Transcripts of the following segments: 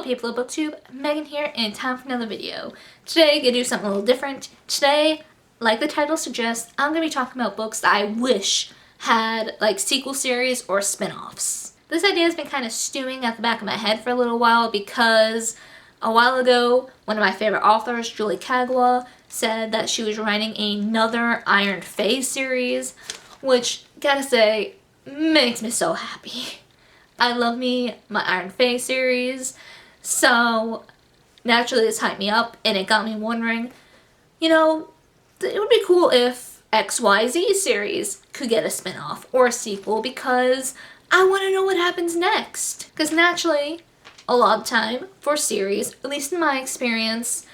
people of BookTube, Megan here, and time for another video. Today, I'm gonna do something a little different. Today, like the title suggests, I'm gonna be talking about books that I wish had like sequel series or spin-offs. This idea has been kind of stewing at the back of my head for a little while because a while ago, one of my favorite authors, Julie Kagawa, said that she was writing another Iron Fey series, which, gotta say, makes me so happy. I love me my Iron Fey series, so naturally this hyped me up and it got me wondering, you know, it would be cool if XYZ series could get a spin-off or a sequel because I want to know what happens next. Because naturally, a lot of time for series, at least in my experience,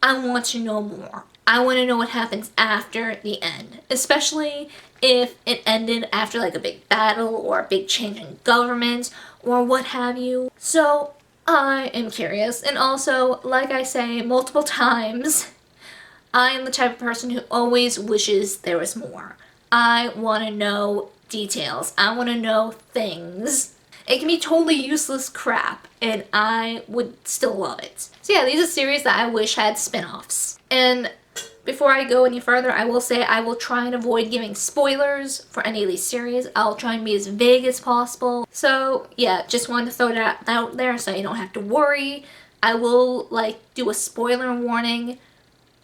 I want to know more. I want to know what happens after the end, especially if it ended after like a big battle or a big change in government or what have you. So I am curious, and also, like I say multiple times, I am the type of person who always wishes there was more. I want to know details. I want to know things. It can be totally useless crap, and I would still love it. So yeah, these are series that I wish had spin-offs. And before I go any further, I will say I will try and avoid giving spoilers for any of these series. I'll try and be as vague as possible. So yeah, just wanted to throw that out there so you don't have to worry. I will do a spoiler warning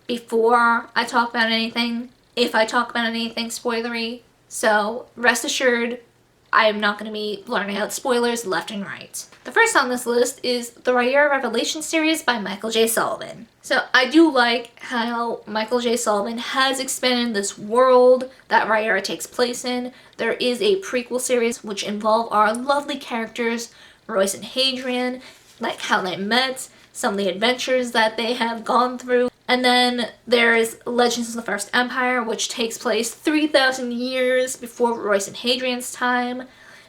before I talk about anything, if I talk about anything spoilery. So rest assured, I am not going to be blurting out spoilers left and right. The first on this list is the Rhaenyra Revelation series by Michael J. Sullivan. So I do like how Michael J. Sullivan has expanded this world that Rhaenyra takes place in. There is a prequel series which involve our lovely characters, Royce and Hadrian, like how they met, some of the adventures that they have gone through. And then there's Legends of the First Empire, which takes place 3,000 years before Royce and Hadrian's time.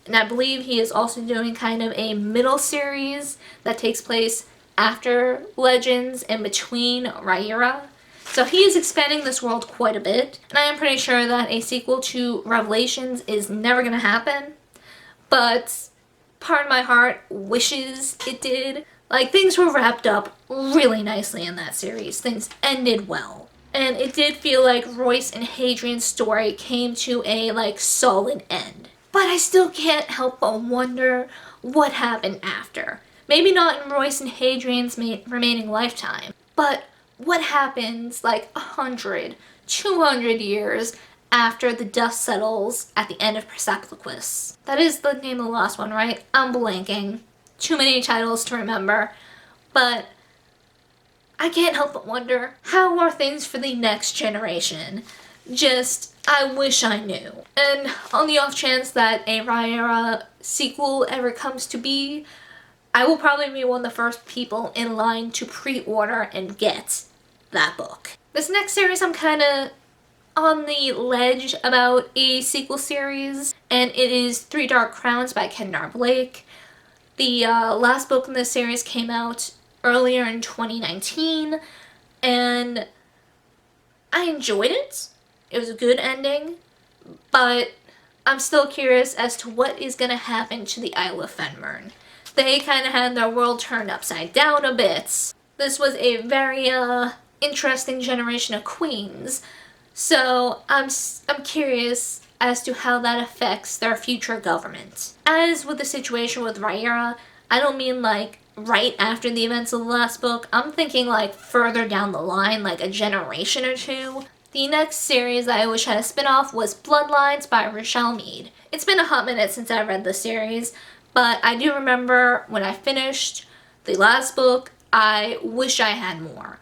And I believe he is also doing kind of a middle series that takes place after Legends and between Rhaenyra. So he is expanding this world quite a bit. And I am pretty sure that a sequel to Revelations is never going to happen. But part of my heart wishes it did. Things were wrapped up really nicely in that series. Things ended well. And it did feel like Royce and Hadrian's story came to a, solid end. But I still can't help but wonder what happened after. Maybe not in Royce and Hadrian's remaining lifetime, but what happens 100, 200 years after the dust settles at the end of Persepolis. That is the name of the last one, right? I'm blanking. Too many titles to remember, but I can't help but wonder, how are things for the next generation? I wish I knew. And on the off chance that a Rhaenyra sequel ever comes to be, I will probably be one of the first people in line to pre-order and get that book. This next series I'm kind of on the ledge about a sequel series, and it is Three Dark Crowns by Kendare Blake. The last book in this series came out earlier in 2019, and I enjoyed it. It was a good ending, but I'm still curious as to what is going to happen to the Isle of Fenmern. They kind of had their world turned upside down a bit. This was a very interesting generation of queens, so I'm curious as to how that affects their future government. As with the situation with Rhaenyra, I don't mean right after the events of the last book. I'm thinking further down the line, a generation or two. The next series that I wish had a spin-off was Bloodlines by Richelle Mead. It's been a hot minute since I read the series, but I do remember when I finished the last book, I wish I had more.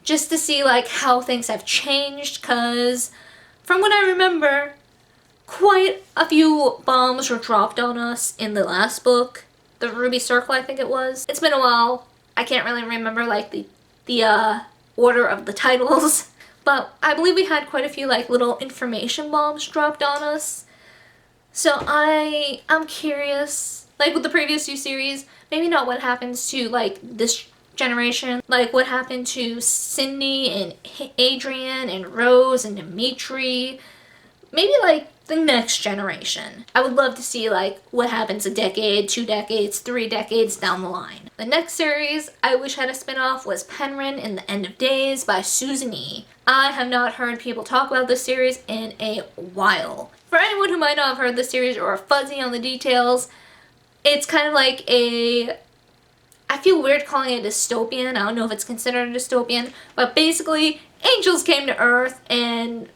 Just to see how things have changed, because from what I remember, quite a few bombs were dropped on us in the last book. The Ruby Circle, I think it was. It's been a while. I can't really remember the order of the titles. But I believe we had quite a few little information bombs dropped on us. So I'm curious, with the previous two series, maybe not what happens to this generation, what happened to Cindy and Adrian and Rose and Dimitri. Maybe the next generation. I would love to see like what happens a decade, 2 decades, 3 decades down the line. The next series I wish had a spin-off was Penryn in the End of Days by Susan E. I have not heard people talk about this series in a while. For anyone who might not have heard this series or are fuzzy on the details, it's kind of like I feel weird calling it dystopian. I don't know if it's considered a dystopian, but basically angels came to Earth and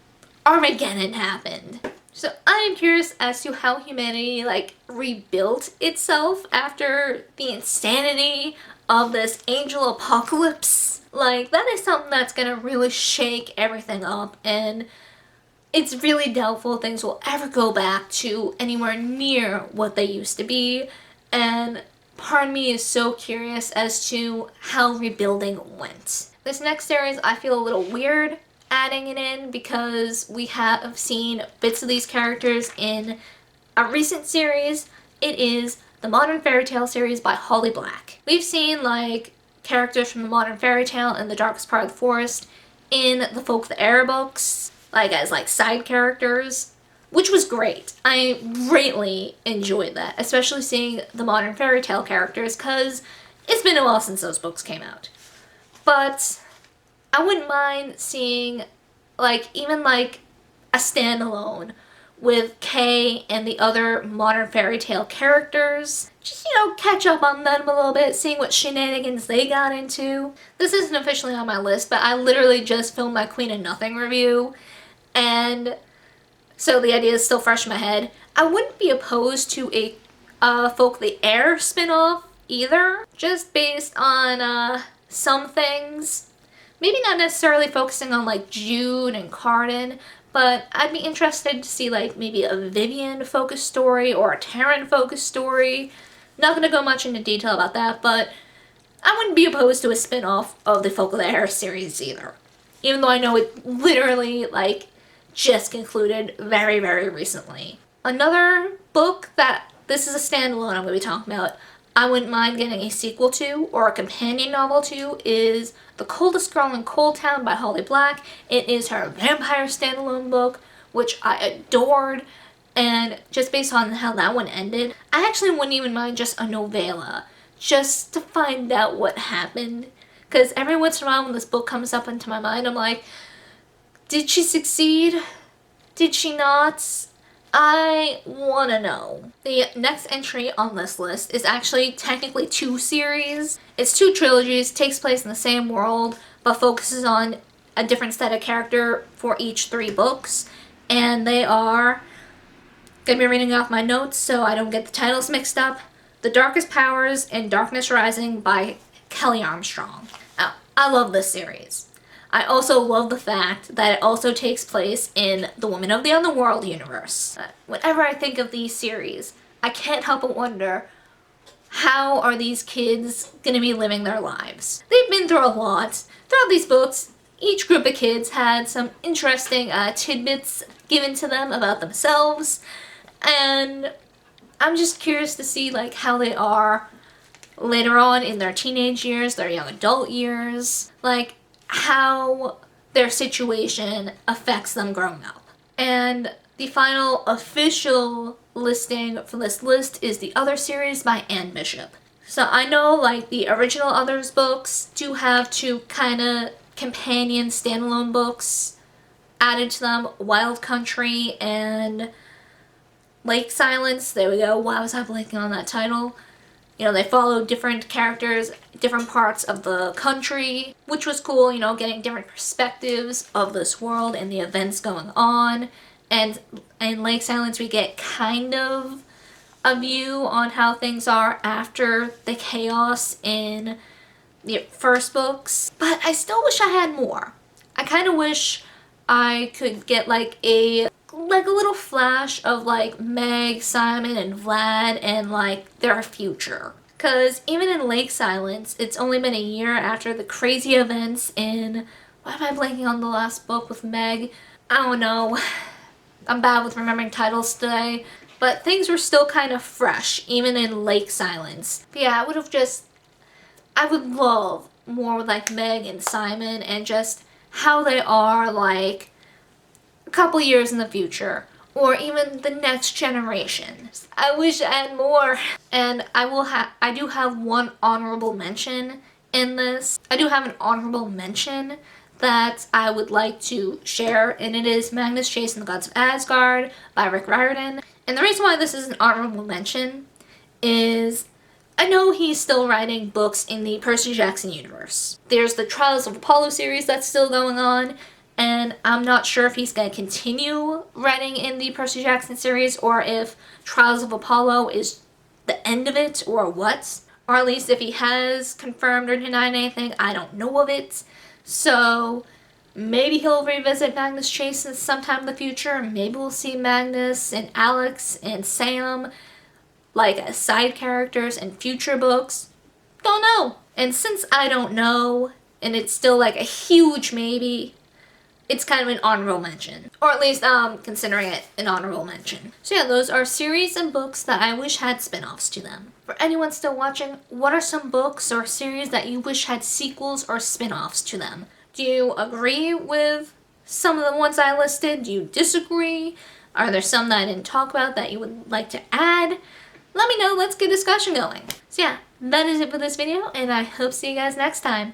Armageddon happened. So I am curious as to how humanity like rebuilt itself after the insanity of this angel apocalypse. Like that is something that's gonna really shake everything up, and it's really doubtful things will ever go back to anywhere near what they used to be. And part of me is so curious as to how rebuilding went. This next series I feel a little weird adding it in because we have seen bits of these characters in a recent series. It is the Modern Fairy Tale series by Holly Black. We've seen like characters from the Modern Fairy Tale and The Darkest Part of the Forest in the Folk of the Air books, like as like side characters, which was great. I greatly enjoyed that, especially seeing the Modern Fairy Tale characters because it's been a while since those books came out. But I wouldn't mind seeing like even like a standalone with Kay and the other Modern Fairy Tale characters. Just, catch up on them a little bit, seeing what shenanigans they got into. This isn't officially on my list, but I literally just filmed my Queen of Nothing review, and so the idea is still fresh in my head. I wouldn't be opposed to a Folk of the Air spin-off either, just based on some things. Maybe not necessarily focusing on like Jude and Cardan, but I'd be interested to see like maybe a Vivian focused story or a Taryn focused story. Not gonna go much into detail about that, but I wouldn't be opposed to a spin-off of the Folk of the Air series either. Even though I know it literally like just concluded very, very recently. Another book that this is a standalone I'm gonna be talking about, I wouldn't mind getting a sequel to or a companion novel to, is The Coldest Girl in Cold Town by Holly Black. It is her vampire standalone book, which I adored, and just based on how that one ended, I actually wouldn't even mind just a novella, just to find out what happened. Because every once in a while when this book comes up into my mind, I'm like, did she succeed? Did she not? I want to know. The next entry on this list is actually technically 2 series. It's 2 trilogies, takes place in the same world, but focuses on a different set of character for each 3 books. And they are, gonna be reading off my notes so I don't get the titles mixed up, The Darkest Powers and Darkness Rising by Kelly Armstrong. Now, I love this series. I also love the fact that it also takes place in the Women of the Underworld universe. Whenever I think of these series, I can't help but wonder, how are these kids gonna be living their lives? They've been through a lot. Throughout these books, each group of kids had some interesting tidbits given to them about themselves, and I'm just curious to see like how they are later on in their teenage years, their young adult years, like how their situation affects them growing up. And the final official listing for this list is The Other series by Anne Bishop. So I know like the original Others books do have 2 kind of companion standalone books added to them, Wild Country and Lake Silence. There we go. Why was I blanking on that title? They follow different characters, different parts of the country, which was cool, getting different perspectives of this world and the events going on. And in Lake Silence, we get kind of a view on how things are after the chaos in the first books. But I still wish I had more. I kind of wish I could get like a little flash of like Meg, Simon, and Vlad and like their future. Because even in Lake Silence, it's only been a year after the crazy events in, why am I blanking on the last book with Meg? I don't know. I'm bad with remembering titles today. But things were still kind of fresh, even in Lake Silence. But yeah, I would love more with like Meg and Simon and just how they are like a couple years in the future, or even the next generation. I wish I had more. And I do have one honorable mention in this. I do have an honorable mention that I would like to share, and it is Magnus Chase and the Gods of Asgard by Rick Riordan. And the reason why this is an honorable mention is I know he's still writing books in the Percy Jackson universe. There's the Trials of Apollo series that's still going on, and I'm not sure if he's going to continue writing in the Percy Jackson series or if Trials of Apollo is the end of it or what. Or at least if he has confirmed or denied anything, I don't know of it. So maybe he'll revisit Magnus Chase sometime in the future. Maybe we'll see Magnus and Alex and Sam like as side characters in future books. Don't know. And since I don't know, and it's still like a huge maybe, it's kind of an honorable mention. Or at least I'm considering it an honorable mention. So yeah, those are series and books that I wish had spin-offs to them. For anyone still watching, what are some books or series that you wish had sequels or spin-offs to them? Do you agree with some of the ones I listed? Do you disagree? Are there some that I didn't talk about that you would like to add? Let me know, let's get a discussion going. So yeah, that is it for this video, and I hope to see you guys next time.